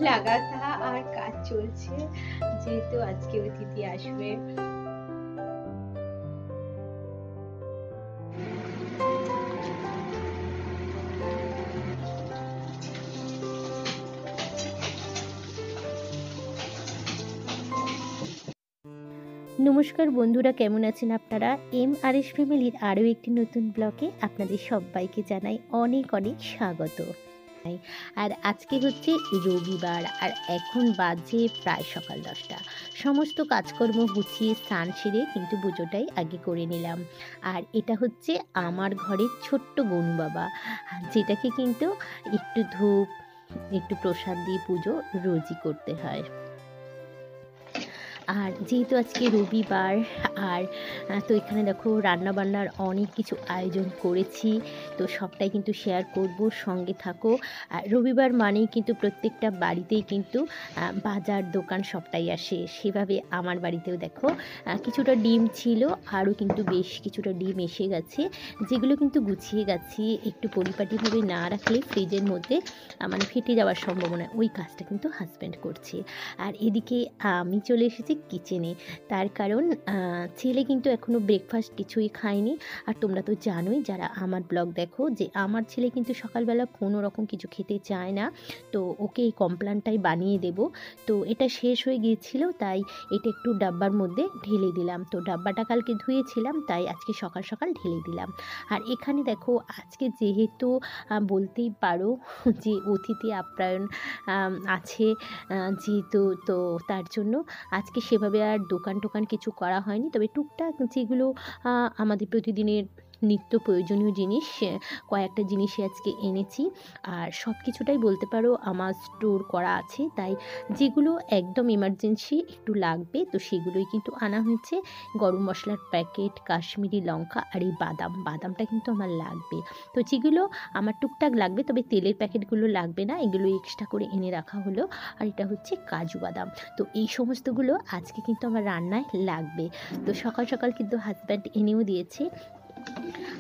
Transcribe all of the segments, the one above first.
লাগাতার আর কাজ চলছে, যেহেতু আজকে অতিথি আসবে। নমস্কার বন্ধুরা, কেমন আছেন আপনারা? MRS ফ্যামিলির আরও একটি নতুন ব্লগে আপনাদের সবাইকে জানাই অনেক অনেক স্বাগত। আর আজকে হচ্ছে রবিবার, আর এখন বাজে প্রায় সকাল 10টা। সমস্ত কাজকর্ম গুছিয়ে স্নান সেরে কিন্তু পুজোটাই আগে করে নিলাম। আর এটা হচ্ছে আমার ঘরের ছোট্ট গনু বাবা, যেটাকে কিন্তু একটু ধূপ, একটু প্রসাদ দিয়ে পুজো রোজই করতে হয়। আর যেহেতু আজকে রবিবার, আর তো এখানে দেখো রান্নাবান্নার অনেক কিছু আয়োজন করেছি, তো সবটাই কিন্তু শেয়ার করব, সঙ্গে থাকো। আর রবিবার মানেই কিন্তু প্রত্যেকটা বাড়িতেই কিন্তু বাজার দোকান সবটাই আসে, সেভাবে আমার বাড়িতেও দেখো কিছুটা ডিম ছিল, আরও কিন্তু বেশ কিছুটা ডিম এসে গেছে, যেগুলো কিন্তু গুছিয়ে গেছি। একটু পরিপাটিভাবে না রাখলে ফ্রিজের মধ্যে মানে ফেটে যাওয়ার সম্ভাবনা, ওই কাজটা কিন্তু হাজব্যান্ড করছে। আর এদিকে আমি চলে এসেছি কিচেনে, তার কারণ ছেলে কিন্তু এখনও ব্রেকফাস্ট কিছুই খায়নি। আর তোমরা তো জানোই যারা আমার ব্লগ দেখো, যে আমার ছেলে কিন্তু সকালবেলা কোনো রকম কিছু খেতে চায় না, তো ওকে এই কমপ্লানটাই বানিয়ে দেব। তো এটা শেষ হয়ে গিয়েছিল, তাই এটা একটু ডাব্বার মধ্যে ঢেলে দিলাম। তো ডাব্বাটা কালকে ধুয়েছিলাম, তাই আজকে সকাল সকাল ঢেলে দিলাম। আর এখানে দেখো আজকে যেহেতু বলতেই পারো যে অতিথি আপ্যায়ন আছে, যেহেতু, তো তার জন্য আজকে সেভাবে আর দোকান টোকান কিছু করা হয়নি, তবে টুকটাক যেগুলো আমাদের প্রতিদিনের নিত্য প্রয়োজনীয় জিনিস, কয়েকটা জিনিসই আজকে এনেছি। আর সব কিছুটাই বলতে পারো আমার স্টোর করা আছে, তাই যেগুলো একদম এমার্জেন্সি একটু লাগবে তো সেগুলোই কিন্তু আনা হয়েছে। গরম মশলার প্যাকেট, কাশ্মীরি লঙ্কা, আর এই বাদামটা কিন্তু আমার লাগবে। তো যেগুলো আমার টুকটাক লাগবে, তবে তেলের প্যাকেটগুলো লাগবে না, এগুলো এক্সট্রা করে এনে রাখা হলো। আর এটা হচ্ছে কাজু বাদাম। তো এই সমস্তগুলো আজকে কিন্তু আমার রান্নায় লাগবে। তো সকাল সকাল কিন্তু হাজব্যান্ড এনেও দিয়েছে।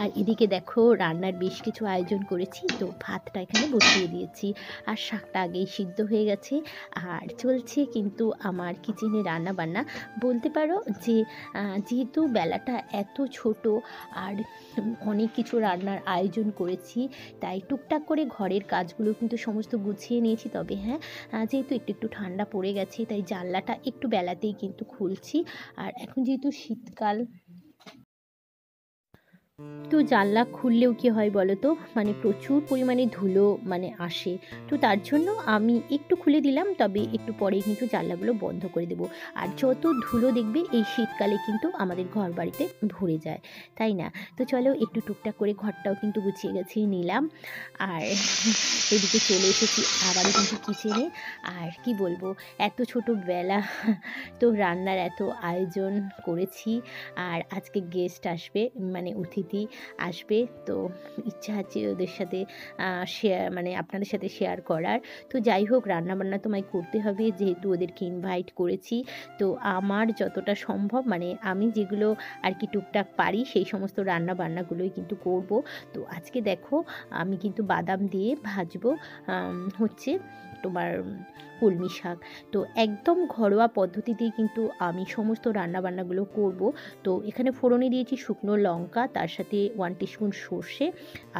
আর এদিকে দেখো রান্নার বেশ কিছু আয়োজন করেছি, তো ভাতটা এখানে বসিয়ে দিয়েছি, আর শাকটা আগেই সিদ্ধ হয়ে গেছে। আর চলছে কিন্তু আমার কিচেনে রান্না বান্না, বলতে পারো যে যেহেতু বেলাটা এত ছোট, আর অনেক কিছু রান্নার আয়োজন করেছি, তাই টুকটাক করে ঘরের কাজগুলো কিন্তু সমস্ত গুছিয়ে নিয়েছি। তবে হ্যাঁ, যেহেতু একটু একটু ঠান্ডা পড়ে গেছে, তাই জানলাটা একটু বেলাতেই কিন্তু খুলছি। আর এখন যেহেতু শীতকাল, তো জানলা খুললেও কি হয় বলো তো, মানে প্রচুর পরিমাণে ধুলো মানে আসে, তো তার জন্য আমি একটু খুলে দিলাম, তবে একটু পরেই কিন্তু জানলাগুলো বন্ধ করে দেবো। আর যত ধুলো দেখবে এই শীতকালে কিন্তু আমাদের ঘর বাড়িতে ভরে যায়, তাই না? তো চলো একটু টুকটাক করে ঘরটাও কিন্তু গুছিয়ে গেছিয়ে নিলাম। আর এদিকে চলে এসেছি আবারও কিন্তু কিচেনে। আর কি বলবো, এত ছোট বেলা, তো রান্নার এত আয়োজন করেছি। আর আজকে গেস্ট আসবে, মানে অতিথি আসবে, তো ইচ্ছা আছে ওদের সাথে শেয়ার, মানে আপনাদের সাথে শেয়ার করার। তো যাই হোক, রান্নাবান্না তোমায় করতে হবে, যেহেতু ওদেরকে ইনভাইট করেছি। তো আমার যতটা সম্ভব, মানে আমি যেগুলো আর কি টুকটাক পারি, সেই সমস্ত রান্নাবান্নাগুলোই কিন্তু করব। তো আজকে দেখো আমি কিন্তু বাদাম দিয়ে ভাজবো হচ্ছে তোমার কলমি শাক। তো একদম ঘরোয়া পদ্ধতিতেই কিন্তু আমি সমস্ত রান্নাবান্নাগুলো করব। তো এখানে ফোড়নে দিয়েছি শুকনো লঙ্কা, তার সাথে 1 টিস্পুন সর্ষে,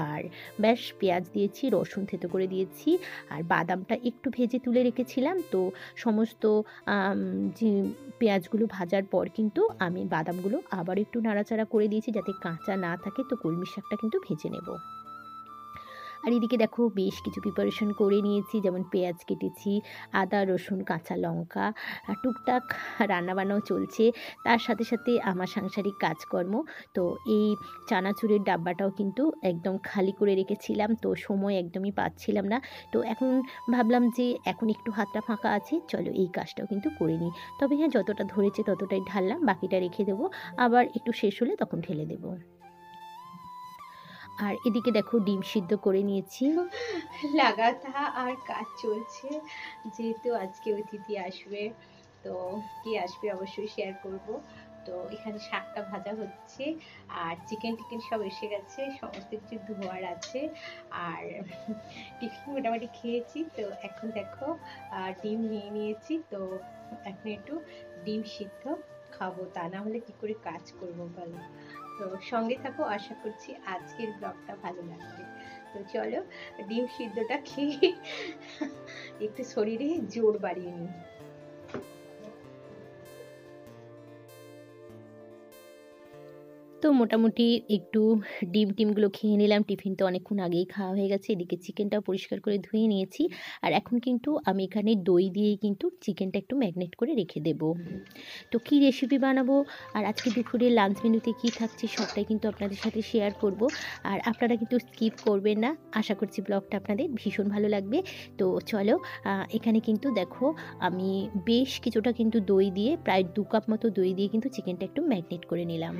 আর ব্যাস পেঁয়াজ দিয়েছি, রসুন থেতো করে দিয়েছি, আর বাদামটা একটু ভেজে তুলে রেখেছিলাম। তো সমস্ত যে পেঁয়াজগুলো ভাজার পর কিন্তু আমি বাদামগুলো আবার একটু নাড়াচাড়া করে দিয়েছি, যাতে কাঁচা না থাকে। তো কলমি শাকটা কিন্তু ভেজে নেব। আর এদিকে দেখো বেশ কিছু প্রিপারেশন করে নিয়েছি, যেমন পেঁয়াজ কেটেছি, আদা রসুন কাঁচা লঙ্কা, টুকটাক রান্নাবান্নাও চলছে, তার সাথে সাথে আমার সাংসারিক কাজকর্ম। তো এই চানাচুরের ডাব্বাটাও কিন্তু একদম খালি করে রেখেছিলাম, তো সময় একদমই পাচ্ছিলাম না। তো এখন ভাবলাম যে এখন একটু হাতটা ফাঁকা আছে, চলো এই কাজটাও কিন্তু করে নিই। তবে হ্যাঁ, যতটা ধরেছে ততটাই ঢাললাম, বাকিটা রেখে দেবো, আবার একটু শেষ হলে তখন ঢেলে দেবো। আর এদিকে দেখো ডিম সিদ্ধ করে নিয়েছি। লাগাতার আর কাজ চলছে, যেহেতু আজকে অতিথি আসবে, তো কি আসবে অবশ্যই শেয়ার করব। তো এখানে শাকটা ভাজা হচ্ছে, আর চিকেন টিকেন সব এসে গেছে, সমস্ত কিছু ধোয়ার আছে। আর টিফিন মোটামুটি খেয়েছি, তো এখন দেখো ডিম নিয়ে নিয়েছি, তো এখন একটু ডিম সিদ্ধ খাবো, তা না হলে কি করে কাজ করবো বলো। তো সঙ্গে থাকো, আশা করছি আজকের ব্লগটা ভালো লাগবে। তো চলো ডিম সিদ্ধটা খেয়ে একটু শরীরে জোর বাড়িয়ে নিই। তো মোটামুটি একটু ডিম টিমগুলো খেয়ে নিলাম, টিফিন তো অনেকক্ষণ আগেই খাওয়া হয়ে গেছে। এদিকে চিকেনটাও পরিষ্কার করে ধুয়ে নিয়েছি, আর এখন কিন্তু আমি এখানে দই দিয়েই কিন্তু চিকেনটা একটু ম্যারিনেট করে রেখে দেব। তো কী রেসিপি বানাবো আর আজকে দুপুরে লাঞ্চ মেনুতে কী থাকছে সবটাই কিন্তু আপনাদের সাথে শেয়ার করব, আর আপনারা কিন্তু স্কিপ করবেন না। আশা করছি ব্লগটা আপনাদের ভীষণ ভালো লাগবে। তো চলো, এখানে কিন্তু দেখো আমি বেশ কিছুটা কিন্তু দই দিয়ে, প্রায় 2 কাপ মতো দই দিয়ে কিন্তু চিকেনটা একটু ম্যারিনেট করে নিলাম।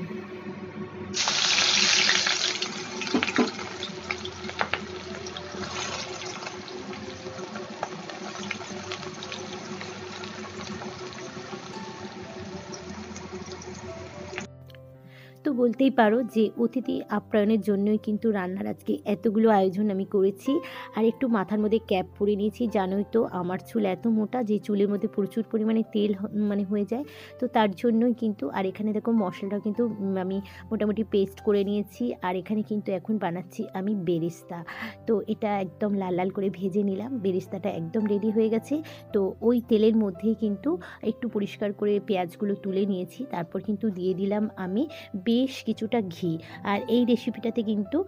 তো বলতেই পারো যে অতিথি আপ্যায়নের জন্যই কিন্তু রান্নার আজকে এতগুলো আয়োজন আমি করেছি। আর একটু মাথার মধ্যে ক্যাপ পরে নিয়েছি, জানোই তো আমার চুল এত মোটা যে চুলের মধ্যে প্রচুর পরিমাণে তেল মানে হয়ে যায়, তো তার জন্যই কিন্তু। আর এখানে দেখো মশলাটাও কিন্তু আমি মোটামুটি পেস্ট করে নিয়েছি, আর এখানে কিন্তু এখন বানাচ্ছি আমি বেরেস্তা। তো এটা একদম লাল লাল করে ভেজে নিলাম, বেরেস্তাটা একদম রেডি হয়ে গেছে। তো ওই তেলের মধ্যেই কিন্তু একটু পরিষ্কার করে পেঁয়াজগুলো তুলে নিয়েছি, তারপর কিন্তু দিয়ে দিলাম আমি বেশ কিছুটা ঘি। আর এই রেসিপিটাতে কিন্তু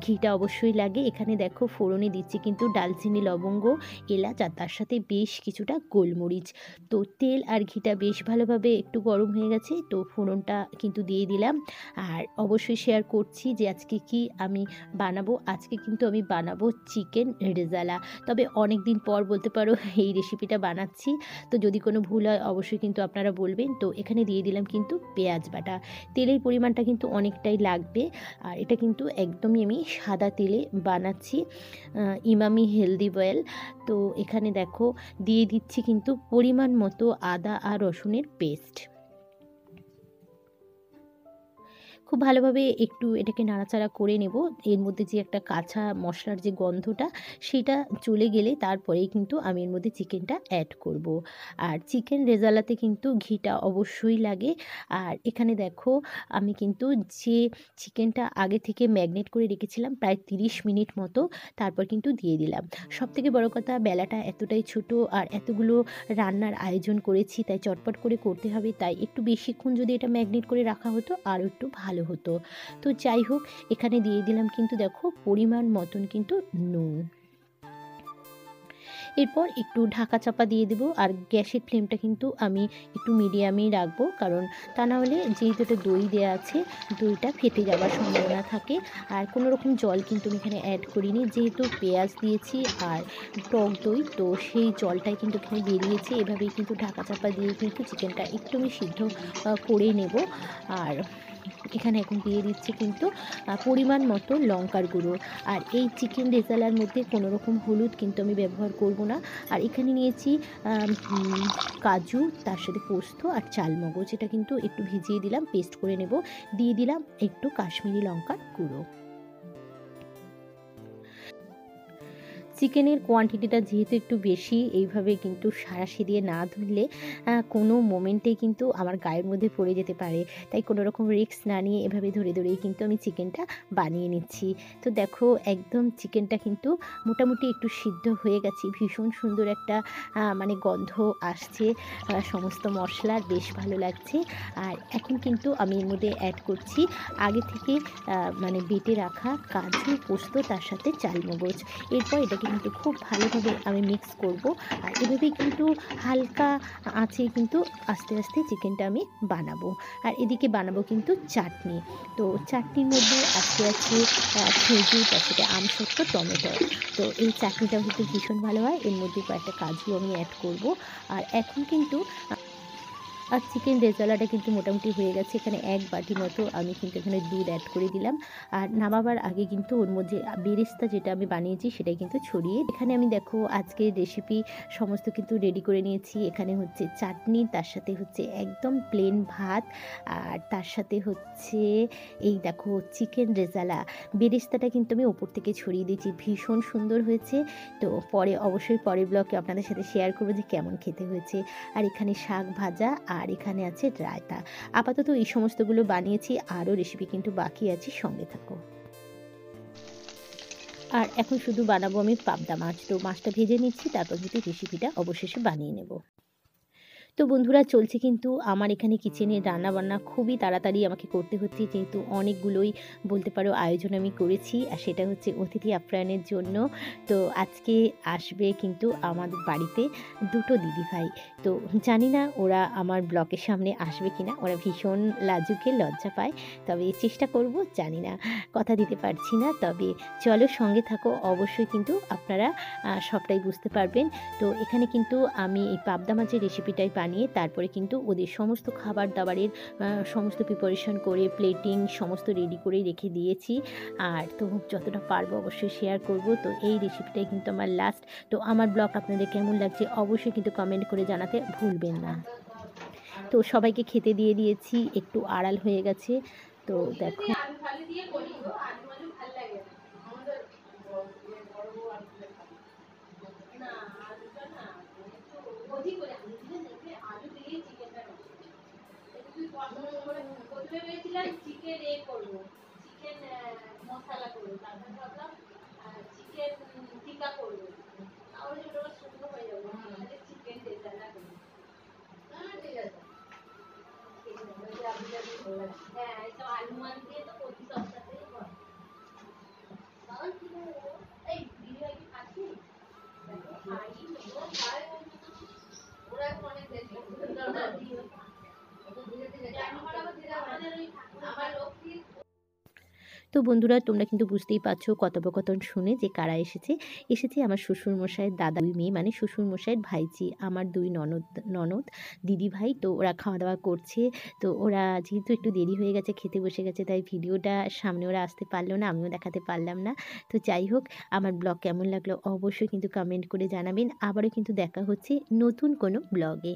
ঘিটা অবশ্যই লাগে। এখানে দেখো ফোড়নে দিচ্ছি কিন্তু ডালচিনি লবঙ্গ এলাচ, আর তার সাথে বেশ কিছুটা গোলমরিচ। তো তেল আর ঘিটা বেশ ভালোভাবে একটু গরম হয়ে গেছে, তো ফোড়নটা কিন্তু দিয়ে দিলাম। আর অবশ্যই শেয়ার করছি যে আজকে কি আমি বানাবো। আজকে কিন্তু আমি বানাবো চিকেন রেজালা। তবে অনেক দিন পর বলতে পারো এই রেসিপিটা বানাচ্ছি, তো যদি কোনো ভুল হয় অবশ্যই কিন্তু আপনারা বলবেন। তো এখানে দিয়ে দিলাম কিন্তু পেঁয়াজ বাটা। তেলের পরিমাণটা কিন্তু অনেকটাই লাগবে, আর এটা কিন্তু একদমই আমি সাদা তেলে বানাচ্ছি, ইমামি হেলদি অয়েল। তো এখানে দেখো দিয়ে দিচ্ছি কিন্তু পরিমাণ মতো আদা আর রসুনের পেস্ট। খুব ভালোভাবে একটু এটাকে নাড়াচাড়া করে নেব। এর মধ্যে যে একটা কাঁচা মশলার যে গন্ধটা সেটা চলে গেলে তারপরেই কিন্তু আমি এর মধ্যে চিকেনটা অ্যাড করব। আর চিকেন রেজালাতে কিন্তু ঘিটা অবশ্যই লাগে। আর এখানে দেখো আমি কিন্তু যে চিকেনটা আগে থেকে ম্যারিনেট করে রেখেছিলাম প্রায় 30 মিনিট মতো, তারপর কিন্তু দিয়ে দিলাম। সবথেকে বড় কথা, বেলাটা এতটাই ছোট আর এতগুলো রান্নার আয়োজন করেছি, তাই চটপট করে করতে হবে, তাই একটু বেশিক্ষণ যদি এটা ম্যারিনেট করে রাখা হতো আরও একটু ভালো হতো। তো যাই হোক, এখানে দিয়ে দিলাম কিন্তু দেখো পরিমাণ মতন কিন্তু নুন। এরপর একটু ঢাকা চাপা দিয়ে দেবো, আর গ্যাসের ফ্লেমটা কিন্তু আমি একটু মিডিয়ামেই রাখবো, কারণ তা না হলে যেহেতু এটা দই দেওয়া আছে দইটা ফেটে যাওয়ার সম্ভাবনা থাকে। আর কোনো রকম জল কিন্তু আমি এখানে অ্যাড করিনি, যেহেতু পেঁয়াজ দিয়েছি আর টক দই, তো সেই জলটাই কিন্তু এখানে বেরিয়েছে। এভাবেই কিন্তু ঢাকা চাপা দিয়ে কিন্তু চিকেনটা একটু আমি সিদ্ধ করে নেব। আর এখানে এখন দিয়ে দিচ্ছি কিন্তু পরিমাণ মতো লঙ্কার গুঁড়ো। আর এই চিকেন রেজালার মধ্যে কোনো রকম হলুদ কিন্তু আমি ব্যবহার করব না। আর এখানে নিয়েছি কাজু, তার সাথে পোস্ত আর চালমগজ, এটা কিন্তু একটু ভিজিয়ে দিলাম, পেস্ট করে নেব। দিয়ে দিলাম একটু কাশ্মীরি লঙ্কার গুঁড়ো। চিকেনের কোয়ান্টিটিটা যেহেতু একটু বেশি, এইভাবে কিন্তু সাঁড়াশি দিয়ে না ধুলে কোনো মোমেন্টেই কিন্তু আমার গায়ের মধ্যে পড়ে যেতে পারে। তাই কোনো রকম রিস্ক না নিয়ে এভাবে ধরে ধরেই কিন্তু আমি চিকেনটা বানিয়ে নিচ্ছি। তো দেখো একদম চিকেনটা কিন্তু মোটামুটি একটু সিদ্ধ হয়ে গেছে। ভীষণ সুন্দর একটা মানে গন্ধ আসছে সমস্ত মশলার, বেশ ভালো লাগছে। আর এখন কিন্তু আমি এর মধ্যে অ্যাড করছি আগে থেকে মানে বেটে রাখা কাজু, পোস্ত, তার সাথে চালমগজ। এরপর এটাকে কিন্তু খুব ভালোভাবে আমি মিক্স করব। আর এভাবেই কিন্তু হালকা আঁচে কিন্তু আস্তে আস্তে চিকেনটা আমি বানাবো। আর এদিকে বানাবো কিন্তু চাটনি। তো চাটনির মধ্যে আজকে আছে খেজুর, তার সাথে আমসত্ত্ব, টমেটো। তো এই চাটনিটাও কিন্তু ভীষণ ভালো হয়। এর মধ্যে কয়েকটা কাজু আমি অ্যাড করব। আর এখন কিন্তু আর চিকেন রেজালাটা কিন্তু মোটামুটি হয়ে গেছে। এখানে ১ বাটি মতো আমি কিন্তু এখানে দুধ অ্যাড করে দিলাম। আর নামাবার আগে কিন্তু ওর মধ্যে বেরেস্তা যেটা আমি বানিয়েছি সেটাই কিন্তু ছড়িয়ে এখানে আমি দেখো আজকের রেসিপি সমস্ত কিন্তু রেডি করে নিয়েছি। এখানে হচ্ছে চাটনি, তার সাথে হচ্ছে একদম প্লেন ভাত, আর তার সাথে হচ্ছে এই দেখো চিকেন রেজালা। বেরেস্তাটা কিন্তু আমি ওপর থেকে ছড়িয়ে দিয়েছি। ভীষণ সুন্দর হয়েছে। তো পরে অবশ্যই পরের ব্লগে আপনাদের সাথে শেয়ার করব যে কেমন খেতে হয়েছে। আর এখানে শাক ভাজা, আর এখানে আছে রায়তা। আপাতত এই সমস্তগুলো বানিয়েছি, আরও রেসিপি কিন্তু বাকি আছে, সঙ্গে থাকো। আর এখন শুধু বানাবো আমি পাবদা মাছ। তো মাছটা ভেজে নিচ্ছি, তারপর কিন্তু রেসিপিটা অবশেষে বানিয়ে নেব। তো বন্ধুরা চলছে কিন্তু আমার এখানে কিচেনে রান্নাবান্না খুবই তাড়াতাড়ি আমাকে করতে হচ্ছে, যেহেতু অনেকগুলোই বলতে পারো আয়োজন আমি করেছি। আর সেটা হচ্ছে অতিথি আপ্যায়নের জন্য। তো আজকে আসবে কিন্তু আমাদের বাড়িতে ২টো দিদিভাই। তো জানি না ওরা আমার ব্লগের সামনে আসবে কি না। ওরা ভীষণ লাজুকে, লজ্জা পায়। তবে চেষ্টা করব, জানি না, কথা দিতে পারছি না। তবে চলো সঙ্গে থাকো, অবশ্যই কিন্তু আপনারা সবটাই বুঝতে পারবেন। তো এখানে কিন্তু আমি এই পাবদা মাছের রেসিপিটাই বানিয়ে তারপরে কিন্তু ওদের সমস্ত খাবার দাবারের সমস্ত প্রিপারেশন করে প্লেটিং সমস্ত রেডি করে রেখে দিয়েছি। আর তো যতটা পারবো অবশ্যই শেয়ার করব। তো এই রেসিপিটাই কিন্তু আমার লাস্ট। তো আমার ব্লগ আপনাদের কেমন লাগছে অবশ্যই কিন্তু কমেন্ট করে জানাতে ভুলবেন না। তো সবাইকে খেতে দিয়ে দিয়েছি, একটু আড়াল হয়ে গেছে। তো দেখো প্রথমে ভেবেছিলাম চিকেন করবো, চিকেন মশলা করবো, তারপর ভাবলাম চিকেন টিকা করবো, তাহলে ওটা শুকনো হয়ে যাবে, চিকেন রেজালা করবো। ঠিক আছে, হ্যাঁ, এটা আলু মান দিয়ে তো প্রতি সপ্তাহতেই হয়। এই দিদিভাই কি খাচ্ছি খাই ওরা এখন অনেক বেশি তো বন্ধুরা তোমরা কিন্তু বুঝতেই পারছো কথোপকথন শুনে যে কারা এসেছে। এসেছে আমার শ্বশুরমশাইয়ের দাদা, ২ মেয়ে, মানে শ্বশুরমশাইয়ের ভাইঝি, আমার ২ ননদ দিদিভাই। তো ওরা খাওয়া দাওয়া করছে। তো ওরা যেহেতু একটু দেরি হয়ে গেছে, খেতে বসে গেছে, তাই ভিডিওটা সামনে ওরা আসতে পারলো না, আমিও দেখাতে পারলাম না। তো যাই হোক, আমার ব্লগ কেমন লাগলো অবশ্যই কিন্তু কমেন্ট করে জানাবেন। আবারও কিন্তু দেখা হচ্ছে নতুন কোনো ব্লগে।